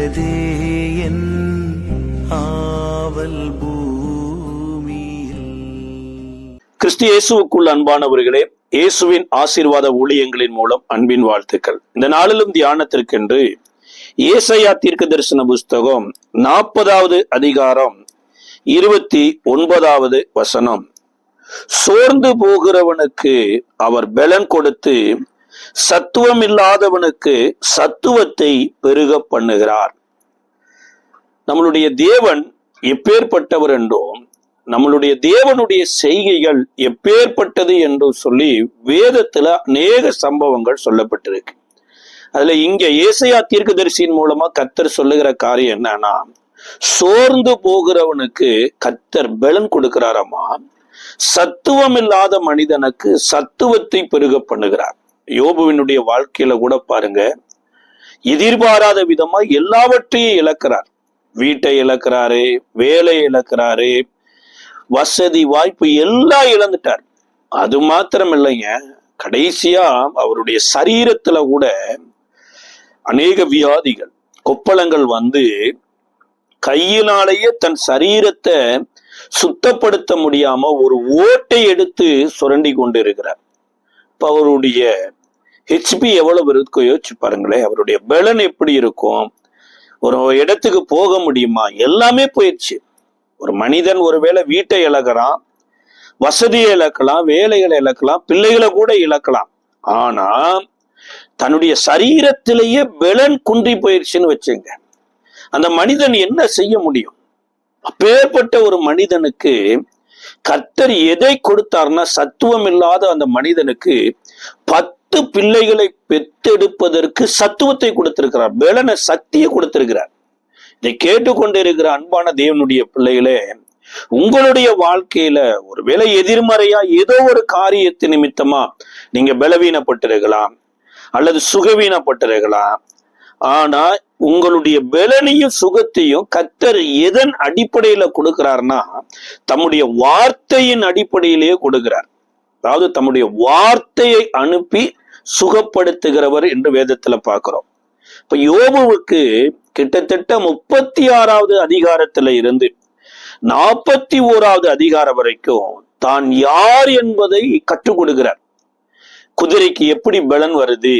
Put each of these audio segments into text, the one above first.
நிறைந்ததே என் ஆவல் பூமியில். கிறிஸ்து இயேசுவுக்குள் அன்பானவர்களே, இயேசுவின் ஆசீர்வாத ஊழியங்களின் மூலம் அன்பின் வாழ்த்துக்கள். இந்த நாளிலும் தியானத்திற்கென்று ஏசாயா தீர்க்கதரிசன புஸ்தகம் 40வது அதிகாரம் 29வது வசனம். சோர்ந்து போகிறவனுக்கு அவர் பலன் கொடுத்து சத்துவம் இல்லாதவனுக்கு சத்துவத்தை பெருக பண்ணுகிறார். நம்மளுடைய தேவன் எப்பேற்பட்டவர் என்றும் நம்மளுடைய தேவனுடைய செய்கைகள் எப்பேற்பட்டது என்று சொல்லி வேதத்துல அநேக சம்பவங்கள் சொல்லப்பட்டிருக்கு. அதுல இங்க ஏசாயா தீர்க்கதரிசியின் மூலமா கர்த்தர் சொல்லுகிற காரியம் என்னன்னா, சோர்ந்து போகிறவனுக்கு கர்த்தர் பலன் கொடுக்கிறாராமா, சத்துவம் இல்லாத மனிதனுக்கு சத்துவத்தை பெருக பண்ணுகிறார். யோபுவினுடைய வாழ்க்கையில கூட பாருங்க, எதிர்பாராத விதமா எல்லாவற்றையும் இழக்கிறார். வீட்டை இழக்கிறாரு, வேலை இழக்கிறாரு, வசதி வாய்ப்பு எல்லாம் இழந்துட்டார். அது மாத்திரம் இல்லைங்க, கடைசியா அவருடைய சரீரத்துல கூட அநேக வியாதிகள், கொப்பளங்கள் வந்து கையினாலேயே தன் சரீரத்தை சுத்தப்படுத்த முடியாம ஒரு ஓட்டை எடுத்து சுரண்டி கொண்டு இருக்கிறார். இப்ப அவருடைய ஹெச்பி எவ்வளவு இருக்கோ யோசிச்சு பாருங்களேன். அவருடைய பலன் எப்படி இருக்கும்? ஒரு இடத்துக்கு போக முடியுமா? எல்லாமே போயிடுச்சு. ஒரு மனிதன் ஒருவேளை வீட்டை இழக்கிறான், வசதியை இழக்கலாம், வேலைகளை இழக்கலாம், பிள்ளைகளை கூட இழக்கலாம். ஆனா தன்னுடைய சரீரத்திலேயே பலன் குன்றி போயிடுச்சுன்னு வச்சுங்க, அந்த மனிதன் என்ன செய்ய முடியும்? அப்பேற்பட்ட ஒரு மனிதனுக்கு கர்த்தர் எதை கொடுத்தார்னா, சத்துவம் இல்லாத அந்த மனிதனுக்கு 10 பிள்ளைகளை பெத்தெடுப்பதற்கு சத்துவத்தை கொடுத்திருக்கிறார், பலன சக்தியை கொடுத்திருக்கிறார். இதை கேட்டுக்கொண்டிருக்கிற அன்பான தேவனுடைய பிள்ளைகளே, உங்களுடைய வாழ்க்கையில ஒருவேளை எதிர்மறையா ஏதோ ஒரு காரியத்து நிமித்தமா நீங்க பலவீனப்பட்டிருக்கலாம் அல்லது சுகவீனப்பட்டிருக்கலாம். ஆனா உங்களுடைய பலனையும் சுகத்தையும் கர்த்தர் எதன் அடிப்படையில கொடுக்கிறார்னா, தம்முடைய வார்த்தையின் அடிப்படையிலேயே கொடுக்கிறார். அதாவது தம்முடைய வார்த்தையை அனுப்பி சுகப்படுத்துகிறவர் என்று வேதத்துல பார்க்கிறோம். இப்ப யோபுவுக்கு கிட்டத்தட்ட 36வது அதிகாரத்துல இருந்து 41வது அதிகாரம் வரைக்கும் தான் யார் என்பதை கற்றுக் கொடுக்கிறார். குதிரைக்கு எப்படி பலன் வருது,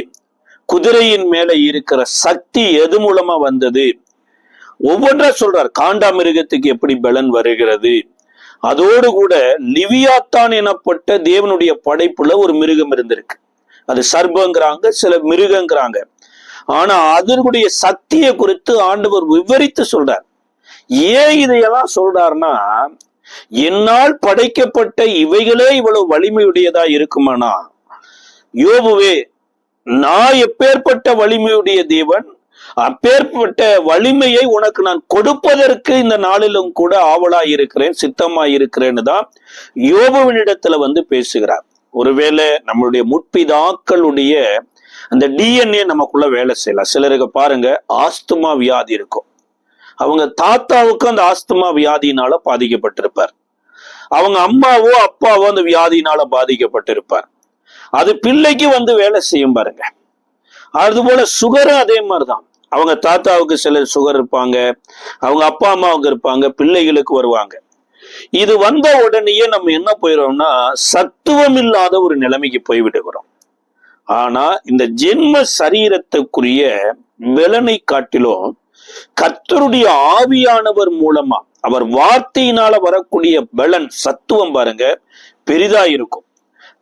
குதிரையின் மேல இருக்கிற சக்தி எது மூலமா வந்தது, ஒவ்வொன்றா சொல்றார். காண்டாமிருகத்துக்கு எப்படி பலன் வருகிறது, அதோடு கூட லிவியாத்தான் எனப்பட்ட தேவனுடைய படைப்புல ஒரு மிருகம் இருந்திருக்கு. அது சர்ப்பங்கிறாங்க, சில மிருகங்கிறாங்க. ஆனா அதனுடைய சக்தியை குறித்து ஆண்டவர் விவரித்து சொல்றார். ஏன் இதையெல்லாம் சொல்றாருன்னா, என்னால் படைக்கப்பட்ட இவைகளே இவ்வளவு வலிமையுடையதா இருக்குமானா, யோபுவே, நான் எப்பேற்பட்ட வலிமையுடைய தேவன், அப்பேற்பட்ட வலிமையை உனக்கு நான் கொடுப்பதற்கு இந்த நாளிலும் கூட ஆவலாய் இருக்கிறேன், சித்தமாய் இருக்கிறேன்னு தான் யோபுவினிடத்துல வந்து பேசுகிறார். ஒருவேளை நம்மளுடைய முற்பிதாக்களுடைய அந்த டிஎன்ஏ நமக்குள்ள வேலை செய்யலாம். சிலருக்கு பாருங்க ஆஸ்துமா வியாதி இருக்கும், அவங்க தாத்தாவுக்கும் அந்த ஆஸ்துமா வியாதியினால பாதிக்கப்பட்டிருப்பார், அவங்க அம்மாவோ அப்பாவோ அந்த வியாதியினால பாதிக்கப்பட்டிருப்பார். அது பிள்ளைக்கு வந்து வேலை செய்யும் பாருங்க. அதுபோல சுகரும் அதே மாதிரிதான். அவங்க தாத்தாவுக்கு சில சுகர் இருப்பாங்க, அவங்க அப்பா அம்மாவுக்கு இருப்பாங்க, பிள்ளைகளுக்கு வருவாங்க. இது வந்த உடனேயே நம்ம என்ன போயிடுறோம்னா, சத்துவம் இல்லாத ஒரு நிலைமைக்கு போய்விடுகிறோம். ஆனா இந்த ஜென்ம சரீரத்துக்குரிய பலனை காட்டிலும் கர்த்தருடைய ஆவியானவர் மூலமா அவர் வார்த்தையினால வரக்கூடிய பலன், சத்துவம் பாருங்க பெரிதா இருக்கும்.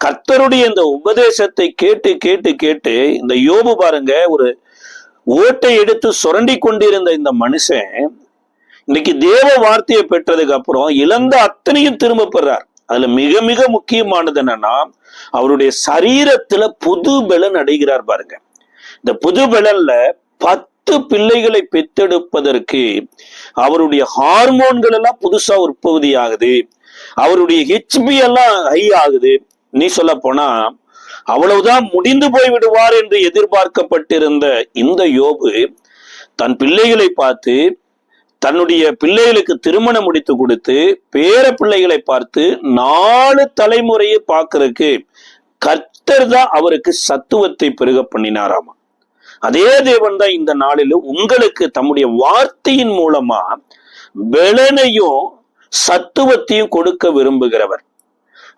கர்த்தருடைய இந்த உபதேசத்தை கேட்டு கேட்டு கேட்டு இந்த யோபு பாருங்க, ஒரு ஓட்டை எடுத்து சுரண்டி கொண்டிருந்த இந்த மனுஷன் இன்னைக்கு தேவ வார்த்தையை பெற்றதுக்கு அப்புறம் இழந்த அத்தனையும் திரும்ப பெறார். அதுல மிக மிக முக்கியமானது என்னன்னா, அவருடைய சரீரத்துல புது பலன் அடைகிறார் பாருங்க. இந்த புது பலன்ல 10 பிள்ளைகளை பெற்றெடுப்பதற்கு அவருடைய ஹார்மோன்கள் எல்லாம் புதுசா உற்பத்தி ஆகுது, அவருடைய ஹெச்பி எல்லாம் ஹை ஆகுது. நீ சொல்ல போனா அவ்வளவுதான், முடிந்து போய் விடுவார் என்று எதிர்பார்க்கப்பட்டிருந்த இந்த யோபு தன் பிள்ளைகளை பார்த்து, தன்னுடைய பிள்ளைகளுக்கு திருமணம் முடித்து கொடுத்து, பேர பிள்ளைகளை பார்த்து 4 தலைமுறையை பார்க்கறதுக்கு கர்த்தர் தான் அவருக்கு சத்துவத்தை பெருக பண்ணினாராமா. அதே தேவன் தான் இந்த நாளிலும் உங்களுக்கு தம்முடைய வார்த்தையின் மூலமா பெலனையும் சத்துவத்தையும் கொடுக்க விரும்புகிறவர்.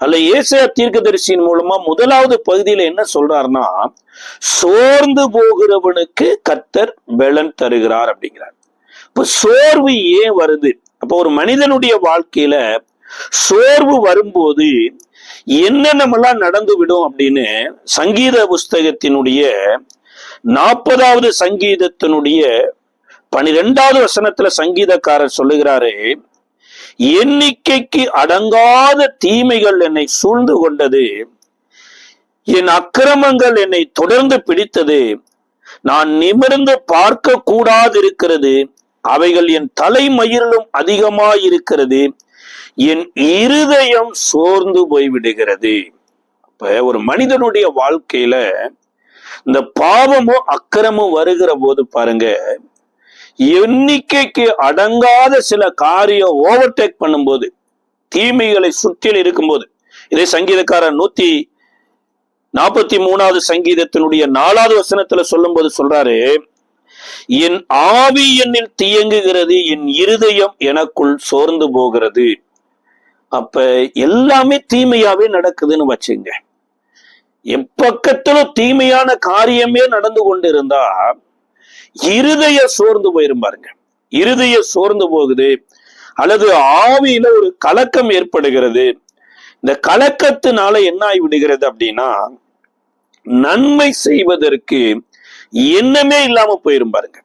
அல்ல, ஏசாயா தீர்க்கதரிசியின் மூலமா முதலாவது பகுதியில என்ன சொல்றாருன்னா, சோர்ந்து போகிறவனுக்கு கர்த்தர் பெலன் தருகிறார் அப்படிங்கிறார். இப்ப சோர்வு ஏன் வருது? அப்ப ஒரு மனிதனுடைய வாழ்க்கையில சோர்வு வரும்போது என்னென்னமெல்லாம் நடந்து விடும் அப்படின்னு சங்கீத புஸ்தகத்தினுடைய 40வது சங்கீதத்தினுடைய 12வது வசனத்துல சங்கீதக்காரர் சொல்லுகிறாரு, எண்ணிக்கைக்கு அடங்காத தீமைகள் என்னை சூழ்ந்து கொண்டது, என் அக்கிரமங்கள் என்னை தொடர்ந்து பிடித்தது, நான் நிமிர்ந்து பார்க்க கூடாதிருக்கிறது, அவைகள் என் தலைமயிரிலும் அதிகமாயிருக்கிறது, என் இருதயம் சோர்ந்து போய்விடுகிறது. அப்ப ஒரு மனிதனுடைய வாழ்க்கையில இந்த பாவமும் அக்கிரமும் வருகிற போது பாருங்க, எண்ணிக்கைக்கு அடங்காத சில காரியம் ஓவர்டேக் பண்ணும்போது, தீமைகளை சுற்றில் இருக்கும்போது, இதை சங்கீதக்காரர் 143வது சங்கீதத்தினுடைய 4வது வசனத்துல சொல்லும் போது சொல்றாரு, என் ஆவி என்னில் தியங்குகிறது, என் இருதயம் எனக்குள் சோர்ந்து போகிறது. அப்ப எல்லாமே தீமையாவே நடக்குதுன்னு வச்சுங்க. எப்பக்கத்திலும் தீமையான காரியமே நடந்து கொண்டு இருந்தா இருதய சோர்ந்து போயிரும் பாருங்க. இருதய சோர்ந்து போகுது, அல்லது ஆவியில ஒரு கலக்கம் ஏற்படுகிறது. இந்த கலக்கத்தினால என்ன ஆகி விடுகிறது அப்படின்னா, நன்மை செய்வதற்கு எண்ணமே இல்லாம போயிரும் பாருங்க.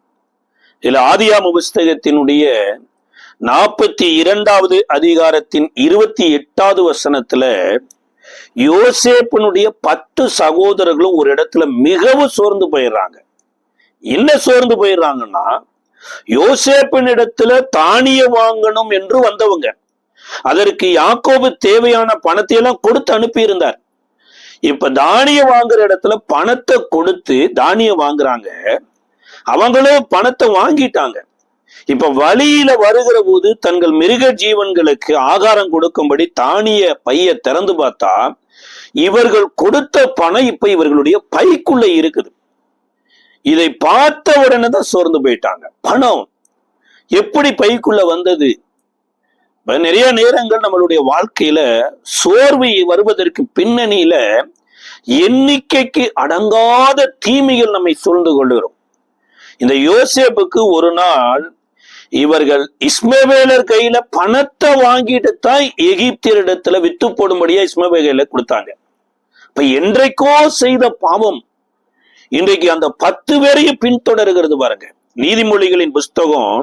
இதுல ஆதியாம புஸ்தகத்தினுடைய 42வது அதிகாரத்தின் 28வது வசனத்துல யோசேப்பினுடைய 10 சகோதரர்களும் ஒரு இடத்துல மிகவும் சோர்ந்து போயிடுறாங்க. என்ன சோர்ந்து போயிடுறாங்கன்னா, யோசேப்பின் இடத்துல தானியம் வாங்கணும் என்று வந்தவங்க, அதற்கு யாக்கோபு தேவையான பணத்தை எல்லாம் கொடுத்து அனுப்பி இருந்தார். இப்ப தானியம் வாங்குற இடத்துல பணத்தை கொடுத்து தானியம் வாங்குறாங்க, அவங்களும் பணத்தை வாங்கிட்டாங்க. இப்ப வழியில வருகிற போது தங்கள் மிருக ஜீவன்களுக்கு ஆகாரம் கொடுக்கும்படி தானிய பைய திறந்து பார்த்தா இவர்கள் கொடுத்த பணம் இப்ப இவர்களுடைய பைக்குள்ள இருக்குது. இதை பார்த்த உடனே தான் சோர்ந்து போயிட்டாங்க. பணம் எப்படி பைக்குள்ள வந்தது? நிறைய நேரங்கள் நம்மளுடைய வாழ்க்கையில சோர்வு வருவதற்கு பின்னணியில எண்ணிக்கைக்கு அடங்காத தீமைகள் நம்மை சூழ்ந்து கொள்கிறோம். இந்த யோசேப்புக்கு ஒரு நாள் இவர்கள் இஸ்மவேலர் கையில பணத்தை வாங்கிட்டு தான் எகிப்தியரிடத்துல வித்து போடும்படியா இஸ்மவேலை கொடுத்தாங்க. இப்ப என்றைக்கோ செய்த பாவம் இன்றைக்கு அந்த 10 பேரையும் பின்தொடர்கிறது பாருங்க. நீதிமொழிகளின் புஸ்தகம்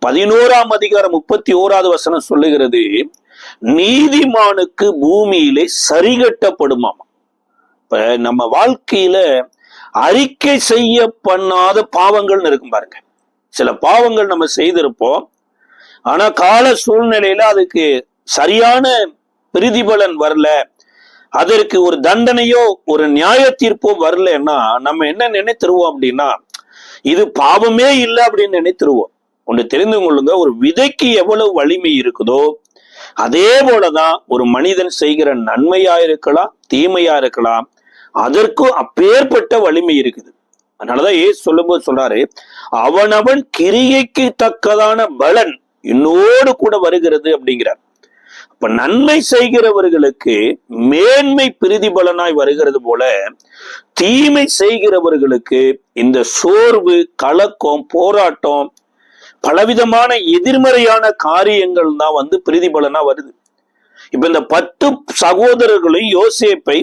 11ஆம் அதிகாரம் 31வது வசனம் சொல்லுகிறது, நீதிமானுக்கு பூமியிலே சரிகட்டப்படுமாம். இப்ப நம்ம வாழ்க்கையில அறிக்கை செய்ய பண்ணாத பாவங்கள்னு இருக்கும் பாருங்க. சில பாவங்கள் நம்ம செய்திருப்போம், ஆனா கால சூழ்நிலையில அதுக்கு சரியான பிரதிபலன் வரல, அதற்கு ஒரு தண்டனையோ ஒரு நியாய தீர்ப்போ வரலன்னா நம்ம என்ன நினைத்திருவோம் அப்படின்னா, இது பாவமே இல்லை அப்படின்னு நினைத்திருவோம். ஒன்று தெரிந்து கொள்ளுங்க, ஒரு விதைக்கு எவ்வளவு வலிமை இருக்குதோ அதே போலதான் ஒரு மனிதன் செய்கிற நன்மையா இருக்கலாம் தீமையா இருக்கலாம், அதற்கும் அப்பேற்பட்ட வலிமை இருக்குது. அதனாலதான் ஏசு சொல்லும்போது சொல்றாரு, அவனவன் கிரியைக்கு தக்கதான பலன் இன்னோடு கூட வருகிறது அப்படிங்கிறார். அப்ப நன்மை செய்கிறவர்களுக்கு மேன்மை பிரதிபலனாய் வருகிறது போல தீமை செய்கிறவர்களுக்கு இந்த சோர்வு, கலக்கம், போராட்டம், பலவிதமான எதிர்மறையான காரியங்கள் தான் பிரதிபலனா வருது. இப்ப இந்த 10 சகோதரர்களும் யோசேப்பை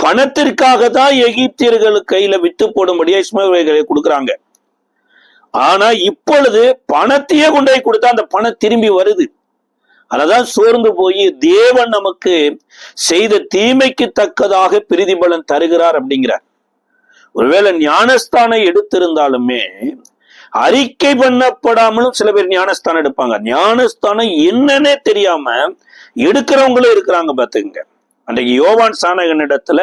பணத்திற்காக தான் எகிப்தியர்கள் கையில வித்து போடும்படியா இஸ்மவேலை கொடுக்குறாங்க. ஆனா இப்பொழுது பணத்தையே கொண்டு போய் கொடுத்தா அந்த பணம் திரும்பி வருது. அததான் சோர்ந்து போய் தேவன் நமக்கு செய்த தீமைக்கு தக்கதாக பிரதிபலன் தருகிறார் அப்படிங்கிறார். ஒருவேளை ஞானஸ்தானம் எடுத்திருந்தாலுமே அறிக்கை பண்ணப்படாமலும் சில பேர் ஞானஸ்தானம் எடுப்பாங்க. ஞானஸ்தானம் என்னன்னே தெரியாம எடுக்கிறவங்களும் இருக்கிறாங்க பாத்துங்க. அன்றைக்கு யோவான் சானகன் இடத்துல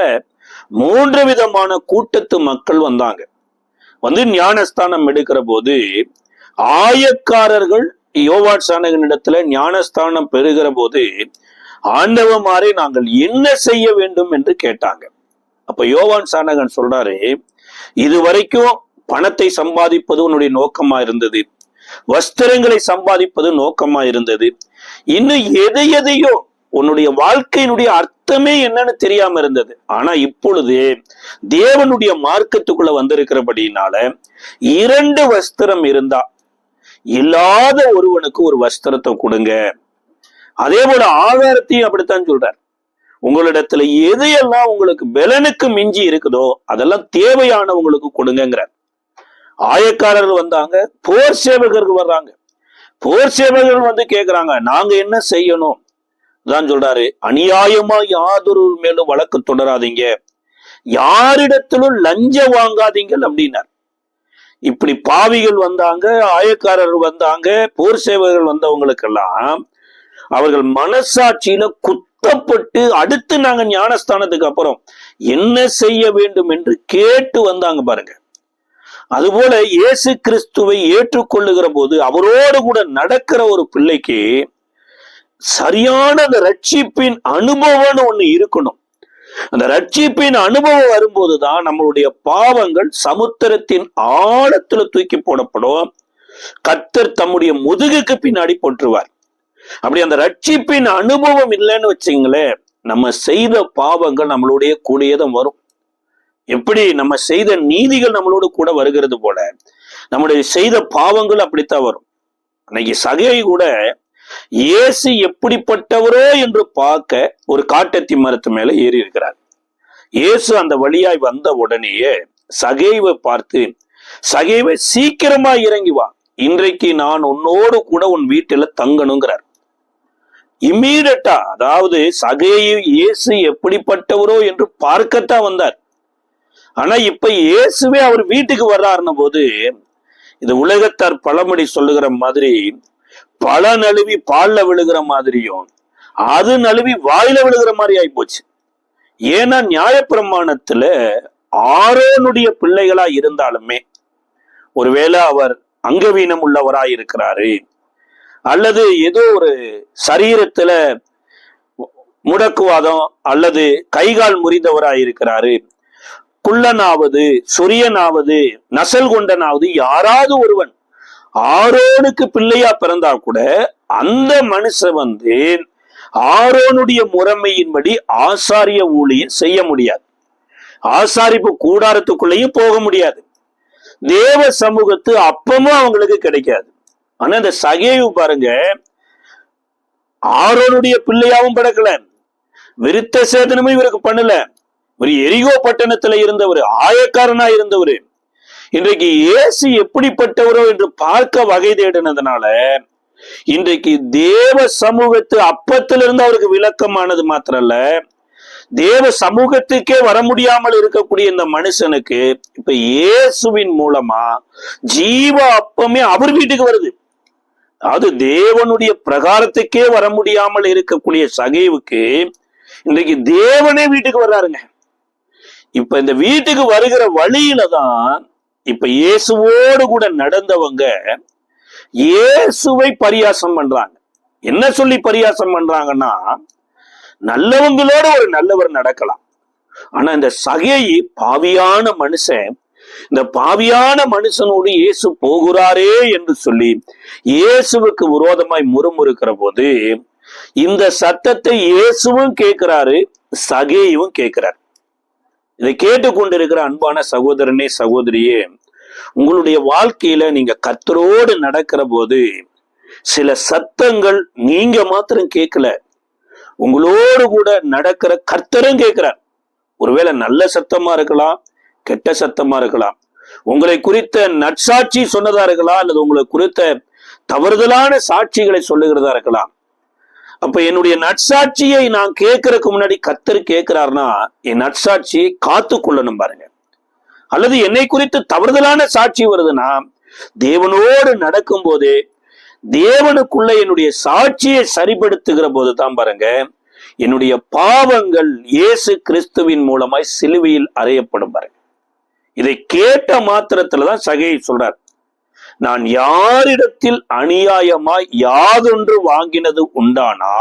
3 விதமான கூட்டத்து மக்கள் வந்தாங்க. ஞானஸ்தானம் எடுக்கிற போது ஆயக்காரர்கள் யோவான் சானகன் இடத்துல ஞானஸ்தானம் பெறுகிற போது ஆண்டவமாரே நாங்கள் என்ன செய்ய வேண்டும் என்று கேட்டாங்க. அப்ப யோவான் சானகன் சொல்றாரு, இதுவரைக்கும் பணத்தை சம்பாதிப்பது உன்னுடைய நோக்கமா இருந்தது, வஸ்திரங்களை சம்பாதிப்பது நோக்கமா இருந்தது, இன்னும் எதையோ உன்னுடைய வாழ்க்கையினுடைய அர்த்தமே என்னன்னு தெரியாம இருந்தது. ஆனா இப்பொழுது தேவனுடைய மார்க்கத்துக்குள்ள வந்திருக்கிறபடினால 2 வஸ்திரம் இருந்தா இல்லாத ஒருவனுக்கு ஒரு வஸ்திரத்தை கொடுங்க. அதே போல ஆகாரத்தையும் அப்படித்தான் சொல்றார். உங்களிடத்துல எதையெல்லாம் உங்களுக்கு பலனுக்கு மிஞ்சி இருக்குதோ அதெல்லாம் தேவையானவங்களுக்கு கொடுங்கிறார். ஆயக்காரர்கள் வந்தாங்க, போர் சேவகர்கள் வர்றாங்க. போர் சேவகர்கள் வந்து கேட்கிறாங்க, நாங்க என்ன செய்யணும்? தான் சொல்றாரு, அநியாயமா யாதொரு மேலும் வழக்கு தொடராதீங்க, யாரிடத்திலும் லஞ்சம் வாங்காதீங்கள் அப்படின்னார். இப்படி பாவிகள் வந்தாங்க, ஆயக்காரர்கள் வந்தாங்க, போர் சேவகர்கள் வந்தவங்களுக்கெல்லாம் அவர்கள் மனசாட்சியில குத்தப்பட்டு அடுத்து நாங்க ஞானஸ்தானத்துக்கு அப்புறம் என்ன செய்ய வேண்டும் என்று கேட்டு வந்தாங்க பாருங்க. அதுபோல இயேசு கிறிஸ்துவை ஏற்றுக்கொள்ளுகிற போது அவரோடு கூட நடக்கிற ஒரு பிள்ளைக்கு சரியான அந்த ரட்சிப்பின் அனுபவம்னு ஒண்ணு இருக்கணும். அந்த ரட்சிப்பின் அனுபவம் வரும்போதுதான் நம்மளுடைய பாவங்கள் சமுத்திரத்தின் ஆழத்துல தூக்கி போடப்படும். கர்த்தர் தம்முடைய முதுகுக்கு பின்னாடி போட்டுருவார். அப்படி அந்த ரட்சிப்பின் அனுபவம் இல்லைன்னு வச்சுங்களேன், நம்ம செய்த பாவங்கள் நம்மளுடைய கூடயேதான் வரும். எப்படி நம்ம செய்த நீதிகள் நம்மளோட கூட வருகிறது போல நம்முடைய செய்த பாவங்கள் அப்படித்தான் வரும். அன்னைக்கு சகேயு கூட இயேசு எப்படிப்பட்டவரோ என்று பார்க்க ஒரு காட்டத்தி மரத்து மேல ஏறி இருக்கிறார். இயேசு அந்த வழியாய் வந்த உடனேயே சகேயுவை பார்த்து, சகேயுவை சீக்கிரமா இறங்கி வா, இன்றைக்கு நான் உன்னோடு கூட உன் வீட்டுல தங்கணுங்கிறார். இம்மீடியட்டா, அதாவது சகேயு இயேசு எப்படிப்பட்டவரோ என்று பார்க்கத்தான் வந்தார். ஆனா இப்ப இயேசுவே அவர் வீட்டுக்கு வர்றாருன்ன போது இது உலகத்தார் பழமொழி சொல்லுகிற மாதிரி பல நழுவி பால்ல விழுகிற மாதிரியும் அது நழுவி வாயில விழுகிற மாதிரி ஆயிப்போச்சு. ஏன்னா நியாயப்பிரமாணத்துல ஆரோனுடைய பிள்ளைகளா இருந்தாலுமே ஒருவேளை அவர் அங்கவீனம் உள்ளவராய் இருக்கிறாரு, அல்லது ஏதோ ஒரு சரீரத்துல முடக்குவாதம் அல்லது கைகால் முறிந்தவராய் இருக்கிறாரு, குள்ளனாவது சொரியனாவது நசல் கொண்டனாவது யாராவது ஒருவன் ஆரோனுக்கு பிள்ளையா பிறந்தா கூட அந்த மனுஷன் ஆரோனுடைய முறைமையின்படி ஆசாரிய ஊழியம் செய்ய முடியாது, ஆசாரிப்பு கூடாரத்துக்குள்ளேயும் போக முடியாது, தேவ சமூகத்து அப்பமும் அவங்களுக்கு கிடைக்காது. ஆனா இந்த சகேயு பாருங்க, ஆரோனுடைய பிள்ளையாவும் பிறக்கல, விருத்த சேதனமும் இவருக்கு பண்ணல, ஒரு எரிகோ பட்டணத்துல இருந்தவர், ஆயக்காரனா இருந்தவர். இன்றைக்கு இயேசு எப்படிப்பட்டவரோ என்று பார்க்க வகை தேடினதுனால இன்றைக்கு தேவ சமூகத்து அப்பத்திலிருந்து அவருக்கு விளக்கமானது மாத்திரல்ல, தேவ சமூகத்துக்கே வர முடியாமல் இருக்கக்கூடிய இந்த மனுஷனுக்கு இப்ப இயேசுவின் மூலமா ஜீவ அப்பமே அவர் வீட்டுக்கு வருது. அது தேவனுடைய பிரகாரத்துக்கே வர முடியாமல் இருக்கக்கூடிய சகேவுக்கு இன்றைக்கு தேவனே வீட்டுக்கு வர்றாருங்க. இப்ப இந்த வீட்டுக்கு வருகிற வழியில தான் இப்ப இயேசுவோடு கூட நடந்தவங்க இயேசுவை பரியாசம் பண்றாங்க. என்ன சொல்லி பரியாசம் பண்றாங்கன்னா, நல்லவங்களோட ஒரு நல்லவர் நடக்கலாம், ஆனா இந்த சகேயு பாவியான மனுஷன், இந்த பாவியான மனுஷனோடு இயேசு போகிறாரே என்று சொல்லி இயேசுவுக்கு விரோதமாய் முறுமுறுக்கிற போது இந்த சத்தத்தை இயேசுவும் கேட்கிறாரு, சகேயுவும் கேட்கிறார். இதை கேட்டுக்கொண்டிருக்கிற அன்பான சகோதரனே சகோதரியே, உங்களுடைய வாழ்க்கையில நீங்க கர்த்தரோடு நடக்கிற போது சில சத்தங்கள் நீங்க மாத்திரம் கேட்கல, உங்களோடு கூட நடக்கிற கர்த்தரும் கேட்கிறார். ஒருவேளை நல்ல சத்தமா இருக்கலாம், கெட்ட சத்தமா இருக்கலாம், உங்களை குறித்த நற்சாட்சி சொன்னதா இருக்கலாம், அல்லது உங்களை குறித்த தவறுதலான சாட்சிகளை சொல்லுகிறதா இருக்கலாம். அப்ப என்னுடைய நற்சாட்சியை நான் கேட்கறதுக்கு முன்னாடி கர்த்தர் கேட்கிறார்னா என் நற்சாட்சியை காத்து கொள்ளணும் பாருங்க. அல்லது என்னை குறித்து தவறுதலான சாட்சி வருதுன்னா தேவனோடு நடக்கும் போதே தேவனுக்குள்ள என்னுடைய சாட்சியை சரிப்படுத்துகிற போதுதான் பாருங்க என்னுடைய பாவங்கள் இயேசு கிறிஸ்துவின் மூலமாய் சிலுவையில் அறையப்படும் பாருங்க. இதை கேட்ட மாத்திரத்துலதான் சகேயு சொல்றார், நான் யாரிடத்தில் அநியாயமாய் யாதொன்று வாங்கினது உண்டானா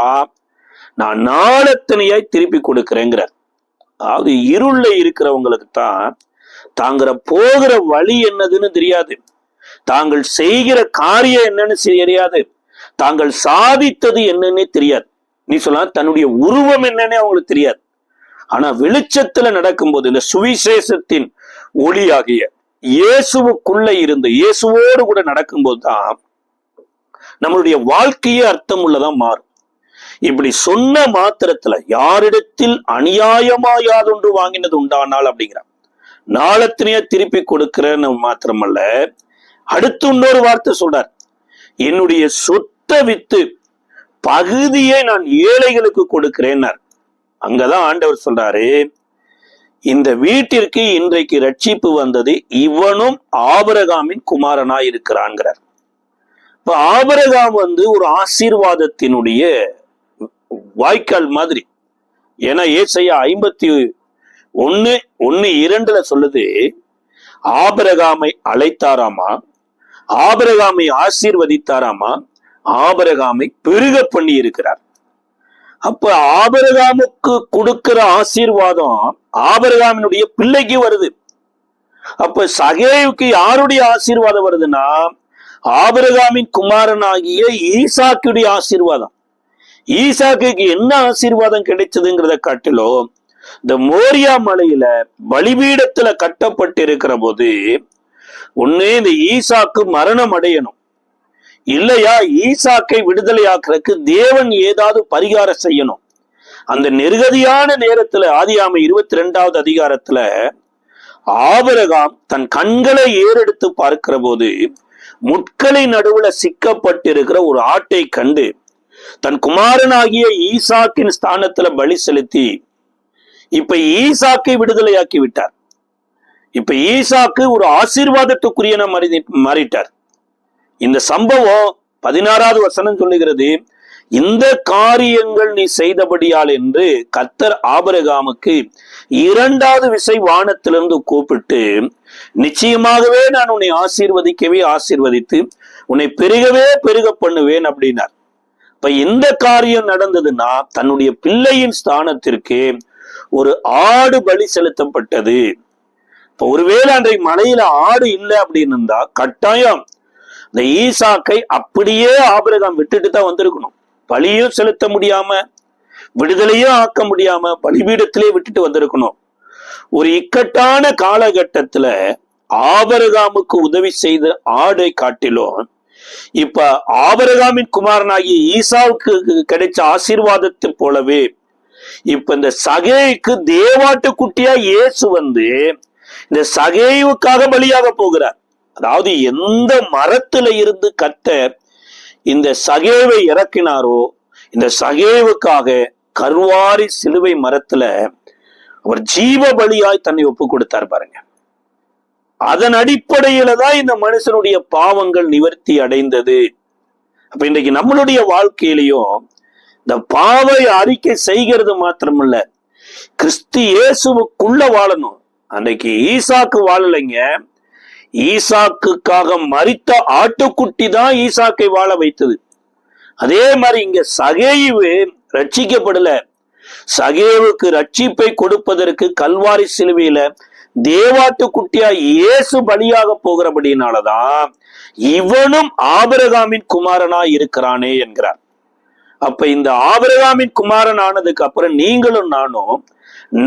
நான் நாளத்தனையாய் திருப்பி கொடுக்கிறேங்கிறார். அதாவது இருள்ல இருக்கிறவங்களுக்கு தான் தாங்கிற போகிற வழி என்னதுன்னு தெரியாது, தாங்கள் செய்கிற காரியம் என்னன்னு தெரியாது, தாங்கள் சாதித்தது என்னன்னே தெரியாது. நீ சொல்லலாம் தன்னுடைய உருவம் என்னன்னே அவங்களுக்கு தெரியாது. ஆனா வெளிச்சத்துல நடக்கும்போது, இந்த சுவிசேஷத்தின் ஒளியாகிய இயேசுவுக்குள்ள இருந்து இயேசுவோடு கூட நடக்கும்போது தான் நம்மளுடைய வாழ்க்கையே அர்த்தம் உள்ளதான் மாறும். இப்படி சொன்ன மாத்திரத்துல யாரிடத்தில் அநியாயமாயாதொன்று வாங்கினது உண்டானால் அப்படிங்கிற நாளத்தினைய திருப்பி கொடுக்கிறன்னு மாத்திரமல்ல, அடுத்து இன்னொரு வார்த்தை சொல்றார், என்னுடைய சொத்தை வித்து பகுதியை நான் ஏழைகளுக்கு கொடுக்கிறேன்னார். அங்கதான் ஆண்டவர் சொல்றாரு, இந்த வீட்டிற்கு இன்றைக்கு ரட்சிப்பு வந்தது, இவனும் ஆபிரகாமின் குமாரனாய் இருக்கிறான்ங்கிறார். இப்ப ஆபிரகாம் ஒரு ஆசீர்வாதத்தினுடைய வாய்க்கால் மாதிரி. ஏன்னா ஏசாயா 51:1-2 சொல்லுது, ஆபிரகாமை அழைத்தாராமா, ஆபிரகாமை ஆசீர்வதித்தாராமா, ஆபிரகாமை பெருக பண்ணி இருக்கிறார். அப்ப ஆபிரகாமுக்கு கொடுக்கிற ஆசீர்வாதம் ஆபிரகாமினுடைய பிள்ளைக்கு வருது. அப்ப சகேவுக்கு யாருடைய ஆசீர்வாதம் வருதுன்னா, ஆபிரகாமின் குமாரனாகிய ஈசாக்குடைய ஆசீர்வாதம். ஈசாக்குக்கு என்ன ஆசீர்வாதம் கிடைச்சதுங்கிறத காட்டிலும், இந்த மோரியா மலையில பலிபீடத்துல கட்டப்பட்டு இருக்கிற போது ஒண்ணு இந்த ஈசாக்கு மரணம் அடையணும், இல்லையா ஈசாக்கை விடுதலையாக்குறதுக்கு தேவன் ஏதாவது பரிகாரம் செய்யணும். அந்த நெருகதியான நேரத்துல ஆதியாகமம் 22வது அதிகாரத்துல ஆபிரகாம் தன் கண்களை ஏறெடுத்து பார்க்கிற போது முட்களை நடுவுல சிக்கப்பட்டிருக்கிற ஒரு ஆட்டை கண்டு தன் குமாரனாகிய ஈசாக்கின் ஸ்தானத்துல பலி செலுத்தி இப்ப ஈசாக்கை விடுதலையாக்கி விட்டார். இப்ப ஈசாக்கு ஒரு ஆசீர்வாதத்துக்குரியன மாறிட்டார். இந்த சம்பவம் 16வது வசனம் சொல்லுகிறது, இந்த காரியங்கள் நீ செய்தபடியால் என்று கர்த்தர் ஆபிரகாமுக்கு 2வது விசை வானத்திலிருந்து கூப்பிட்டு, நிச்சயமாகவே நான் உன்னை ஆசீர்வதிக்கவே ஆசீர்வதித்து உன்னை பெருகவே பெருக பண்ணுவேன் அப்படின்னார். இப்ப இந்த காரியம் நடந்ததுன்னா தன்னுடைய பிள்ளையின் ஸ்தானத்திற்கு ஒரு ஆடு பலி செலுத்தப்பட்டது. இப்ப ஒருவேளை அன்றைக்கு மலையில ஆடு இல்லை அப்படின்னு இருந்தா கட்டாயம் இந்த ஈசாக்கை அப்படியே ஆபிரகாம் விட்டுட்டு தான் வந்திருக்கணும். பலியும் செலுத்த முடியாம, விடுதலையும் ஆக்க முடியாம பலிபீடத்திலே விட்டுட்டு வந்திருக்கணும். ஒரு இக்கட்டான காலகட்டத்துல ஆபிரகாமுக்கு உதவி செய்த ஆடை காட்டிலும் இப்ப ஆபிரகாமின் குமாரனாகிய ஈசாவுக்கு கிடைச்ச ஆசீர்வாதத்தை போலவே இப்ப இந்த சகேவுக்கு தேவாட்டு குட்டியா இயேசு இந்த சகேவுக்காக பலியாக போகிறார். அதாவது எந்த மரத்துல இருந்து கர்த்தர் இந்த சகேவை இறக்கினாரோ, இந்த சகேவுக்காக கர்வாரி சிலுவை மரத்துல அவர் ஜீவ பலியாய் தன்னை ஒப்பு கொடுத்தார் பாருங்க. அதன் அடிப்படையில தான் இந்த மனுஷனுடைய பாவங்கள் நிவர்த்தி அடைந்தது. அப்ப இன்றைக்கு நம்மளுடைய வாழ்க்கையிலையும் இந்த பாவை அறிக்கை செய்கிறது மாத்திரமல்ல, கிறிஸ்து இயேசுவுக்குள்ள வாழணும். அன்றைக்கு ஈசாக்கு வாழலைங்க, ஈசாக்குக்காக மரித்த ஆட்டுக்குட்டி தான் ஈசாக்கை வாழ வைத்தது. அதே மாதிரி இங்க சகேவு ரட்சிக்கப்படல. சகேவுக்கு ரட்சிப்பை கொடுப்பதற்கு கல்வாரி சிலுவையில தேவாட்டு குட்டியா இயேசு பலியாக போகிறபடினாலதான் இவனும் ஆபிரகாமின் குமாரனா இருக்கிறானே என்கிறார். அப்ப இந்த ஆபிரகாமின் குமாரன் ஆனதுக்கு அப்புறம் நீங்களும் நானும்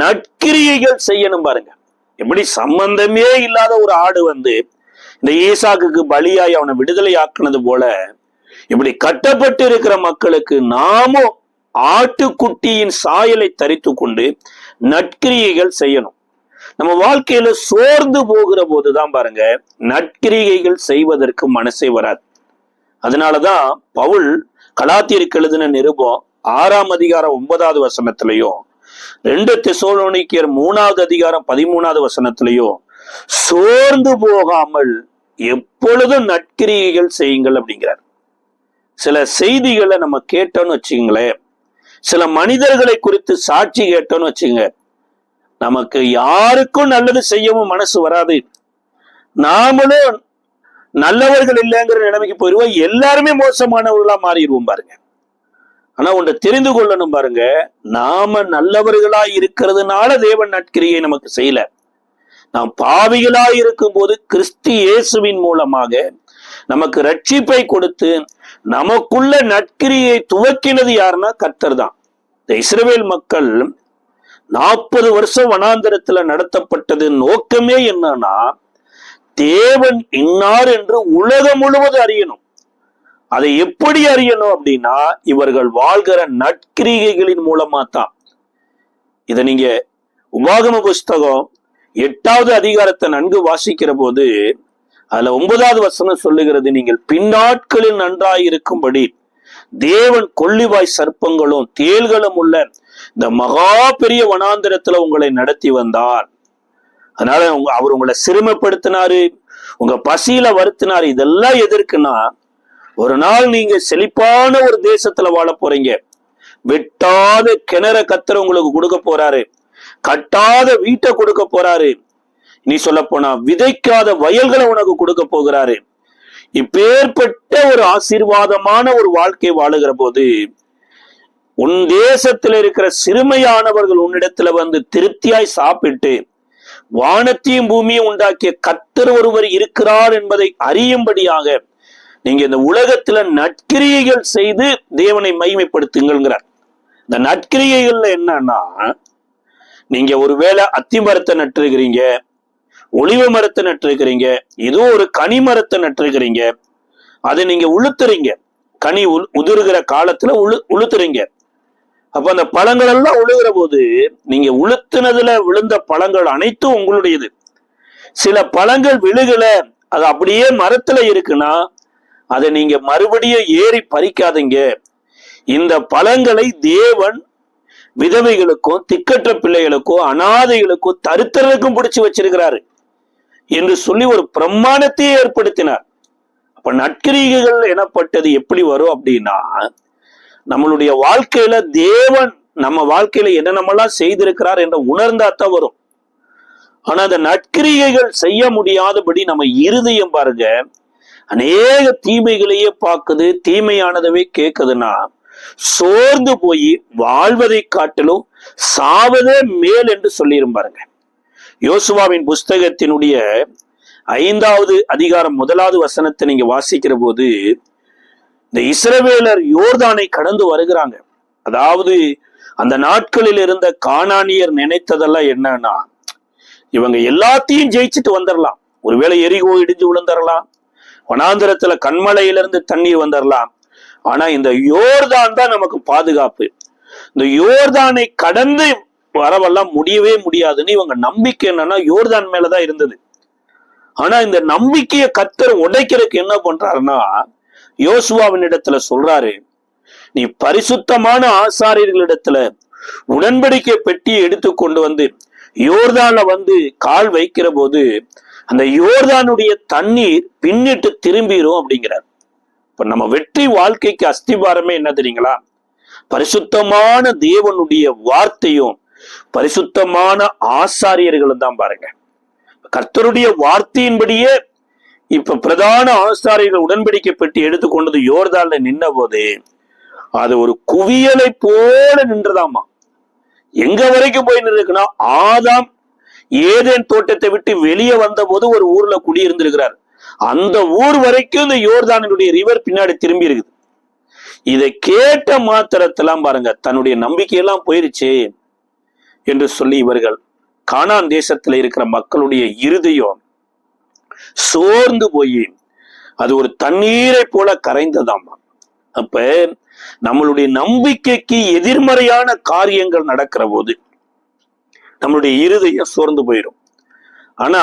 நற்கிரியைகள் செய்யணும் பாருங்க. எப்படி சம்பந்தமே இல்லாத ஒரு ஆடு இந்த ஈசாக்குக்கு பலியாய் அவனை விடுதலை ஆக்குனது போல, இப்படி கட்டப்பட்டு இருக்கிற மக்களுக்கு நாமும் ஆட்டுக்குட்டியின் சாயலை தரித்து கொண்டு நற்கிரியைகள் செய்யணும். நம்ம வாழ்க்கையில சோர்ந்து போகிற போதுதான் பாருங்க நற்கிரியைகள் செய்வதற்கு மனசே வராது. அதனாலதான் பவுல் கலாத்தியருக்கு எழுதின நிருபம் 6ஆம் அதிகாரம் 9வது வசனத்திலையும் 2 தெசலோனிக்கேயர் 3வது அதிகாரம் 13வது வசனத்திலையும் சோர்ந்து போகாமல் எப்பொழுதும் நற்கிரியைகள் செய்யுங்கள் அப்படிங்கிறார். சில செய்திகளை நம்ம கேட்டோம்னு வச்சுங்களேன், சில மனிதர்களை குறித்து சாட்சி கேட்டோம்னு வச்சுங்க, நமக்கு யாருக்கும் நல்லது செய்யவும் மனசு வராது. நாமளும் நல்லவர்கள் இல்லைங்கிற நிலைமைக்கு போயிடுவோம், எல்லாருமே மோசமானவர்களா மாறிடுவோம் பாருங்க. ஆனா ஒன்று தெரிந்து கொள்ளணும் பாருங்க, நாம நல்லவர்களா இருக்கிறதுனால தேவன் நற்கிரியை நமக்கு செய்யல. நாம் பாவிகளாய் இருக்கும் போது கிறிஸ்து இயேசுவின் மூலமாக நமக்கு ரட்சிப்பை கொடுத்து நமக்குள்ள நற்கிரியை துவக்கினது யாருன்னா கர்த்தர் தான். இந்த இஸ்ரவேல் மக்கள் 40 வருஷம் வனாந்தரத்துல நடத்தப்பட்டது நோக்கமே என்னன்னா, தேவன் இன்னார் என்று உலகம் முழுவதும் அறியணும். அதை எப்படி அறியணும் அப்படின்னா, இவர்கள் வாழ்கிற நற்கிரிகைகளின் மூலமா தான். இதை நீங்க உபாகம புஸ்தகம் 8வது அதிகாரத்தை நன்கு வாசிக்கிற போது அதுல 9வது வசனம் சொல்லுகிறது, நீங்கள் பின்னாட்களில் நன்றாயிருக்கும்படி தேவன் கொள்ளிவாய் சர்ப்பங்களும் தேள்களும் உள்ள இந்த மகா பெரிய வனாந்திரத்துல உங்களை நடத்தி வந்தார். அதனால அவர் உங்களை சிறுமைப்படுத்தினாரு, உங்க பசியில வருத்தினாரு. இதெல்லாம் எதற்குன்னா, ஒரு நாள் நீங்க செழிப்பான ஒரு தேசத்துல வாழ போறீங்க. வெட்டாத கிணற கர்த்தர் உங்களுக்கு கொடுக்க போறாரு, கட்டாத வீட்டை கொடுக்க போறாரு, நீ சொல்ல போனா விதைக்காத வயல்களை உனக்கு கொடுக்க போகிறாரு. இப்பேற்பட்ட ஒரு ஆசீர்வாதமான ஒரு வாழ்க்கை வாழுகிற போது உன் தேசத்துல இருக்கிற சிறுமையானவர்கள் உன்னிடத்துல வந்து திருப்தியாய் சாப்பிட்டு வானத்தையும் பூமியும் உண்டாக்கிய கர்த்தர் ஒருவர் இருக்கிறார் என்பதை அறியும்படியாக நீங்க இந்த உலகத்துல நற்கிரியைகள் செய்து தேவனை மகிமைப்படுத்துங்கிறார். இந்த நற்கிரியைகள்ல என்னன்னா, நீங்க ஒருவேளை அத்தி மரத்தை நட்டுருக்கிறீங்க, ஒளிவ மரத்தை நட்டுருக்கிறீங்க, ஏதோ ஒரு கனி மரத்தை நட்டுருக்கிறீங்க, அதை நீங்க உளுத்துறீங்க. கனி உதிர்கிற காலத்துல உளுத்துறீங்க. அப்ப அந்த பழங்கள் எல்லாம் உழுகிற போது நீங்க உளுத்துனதுல விழுந்த பழங்கள் அனைத்தும் உங்களுடையது. சில பழங்கள் விழுகல, அது அப்படியே மரத்துல இருக்குன்னா அதை நீங்க மறுபடியும் ஏறி பறிக்காதீங்க. இந்த பழங்களை தேவன் விதவைகளுக்கும் திக்கற்ற பிள்ளைகளுக்கும் அனாதைகளுக்கும் தருத்தர்களுக்கும் பிடிச்சு வச்சிருக்கிறாரு என்று சொல்லி ஒரு பிரமாணத்தையே ஏற்படுத்தினார். அப்ப நற்கிரியைகள் எனப்பட்டது எப்படி வரும் அப்படின்னா, நம்மளுடைய வாழ்க்கையில தேவன் நம்ம வாழ்க்கையில என்னென்னமெல்லாம் செய்திருக்கிறார் என்ற உணர்ந்தாத்தான் வரும். ஆனா அந்த நற்கிரியைகள் செய்ய முடியாதபடி நம்ம இருதயம் பாருங்க அநேக தீமைகளையே பார்க்குது, தீமையானதவே கேட்குதுன்னா சோர்ந்து போய் வாழ்வதை காட்டிலும் சாவதே மேல் என்று சொல்லிரும் பாருங்க. யோசுவாவின் புஸ்தகத்தினுடைய 5வது அதிகாரம் 1வது வசனத்தை நீங்க வாசிக்கிற போது, இந்த இஸ்ரவேலர் யோர்தானை கடந்து வருகிறாங்க. அதாவது அந்த நாட்களில் இருந்த கானானியர் நினைத்ததெல்லாம் என்னன்னா, இவங்க எல்லாத்தையும் ஜெயிச்சுட்டு வந்துடலாம். ஒருவேளை எரிகோ இடிஞ்சு விழுந்துடலாம், வனாந்திரத்துல கண்மலையிலிருந்து தண்ணீர் வந்துடலாம். ஆனா இந்த யோர்தான் தான் நமக்கு பாதுகாப்பு. இந்த யோர்தானை கடந்து வரவெல்லாம் முடியவே முடியாதுன்னு இவங்க நம்பிக்கை என்னன்னா யோர்தான் மேலதான் இருந்தது. ஆனா இந்த நம்பிக்கையை கர்த்தர் உடைக்கிறதுக்கு என்ன பண்றாருன்னா, யோசுவாவின் இடத்துல சொல்றாரு, நீ பரிசுத்தமான ஆசாரியர்களிடத்துல உடன்படிக்கை பெட்டியை எடுத்து கொண்டு வந்து யோர்தான்ல வந்து கால் வைக்கிற போது அந்த யோர்தானுடைய தண்ணீர் பின்னிட்டு திரும்பிரும் அப்படிங்கிறார். இப்ப நம்ம வெற்றி வாழ்க்கைக்கு அஸ்திபாரமே என்ன தெரியுங்களா? பரிசுத்தமான தேவனுடைய வார்த்தையும் பரிசுத்தமான ஆசாரியர்களும் தான் பாருங்க. கர்த்தருடைய வார்த்தையின்படியே இப்ப பிரதான ஆசாரியர்கள் உடன்படிக்கை பெட்டி எடுத்துக்கொண்டது யோர்தான்ல நின்ன போது அது ஒரு குவியலை போல நின்றதாமா. எங்க வரைக்கும் போய் நின்றுக்குன்னா, ஆதாம் ஏதேன் தோட்டத்தை விட்டு வெளியே வந்த போது ஒரு ஊர்ல குடியிருந்திருக்கிறார். அந்த ஊர் வரைக்கும் இந்த யோர்தானுடைய ரிவர் பின்னாடி திரும்பி இருக்குது. இதை கேட்ட மாத்திரத்தெல்லாம் பாருங்க தன்னுடைய நம்பிக்கையெல்லாம் போயிருச்சு என்று சொல்லி இவர்கள் கானான் தேசத்துல இருக்கிற மக்களுடைய இருதயம் சோர்ந்து போய் அது ஒரு தண்ணீரை போல கரைந்ததாமா. அப்ப நம்மளுடைய நம்பிக்கைக்கு எதிர்மறையான காரியங்கள் நடக்கிற போது நம்மளுடைய இருதயம் சோர்ந்து போயிடும். ஆனா